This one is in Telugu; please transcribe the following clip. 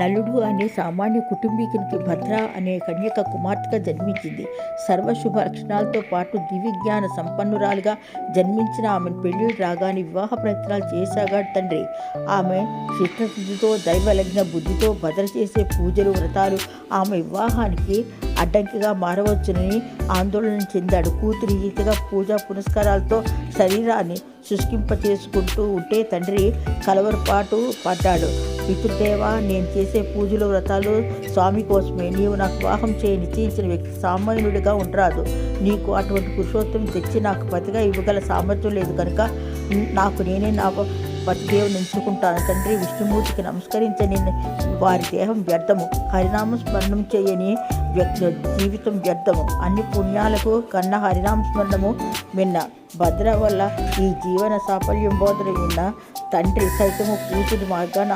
నలుడు అనే సామాన్య కుటుంబీకునికి భద్ర అనే కన్యక కుమార్తెగా జన్మించింది. సర్వశుభ లక్షణాలతో పాటు దివ్యజ్ఞాన సంపన్నురాలుగా జన్మించిన ఆమెను పెళ్లి రాగానే వివాహ ప్రయత్నాలు చేసాగాడు తండ్రి. ఆమె చిత్తశుద్ధితో దైవలగ్న బుద్ధితో భద్ర చేసే పూజలు వ్రతాలు ఆమె వివాహానికి అడ్డంకిగా మారవచ్చునని ఆందోళన చెందాడు. కూతురి ఈతగా పూజా పునస్కారాలతో శరీరాన్ని శుష్కింపచేసుకుంటూ ఉంటే తండ్రి కలవరపాటు పడ్డాడు. పితృదేవా, నేను చేసే పూజలు వ్రతాలు స్వామి కోసమే. నీవు నాకు వివాహం చేయి నిశ్చయించిన వ్యక్తి సామాన్యుడిగా ఉండరాదు. నీకు అటువంటి పురుషోత్తం తెచ్చి నాకు పతిగా ఇవ్వగల సామర్థ్యం లేదు కనుక నాకు నేనే నా పతిదేవుని ఎంచుకుంటాను. తండ్రి విష్ణుమూర్తికి నమస్కరించని వారి దేహం వ్యర్థము, హరినామ స్మరణం చేయని జీవితం వ్యర్థము. అన్ని పుణ్యాలకు కన్నా హరినామ స్మరణము మిన్న. భద్ర వల్ల ఈ జీవన సాఫల్యం బోధన విన్న తండ్రి సైతము కూతురి మార్గాన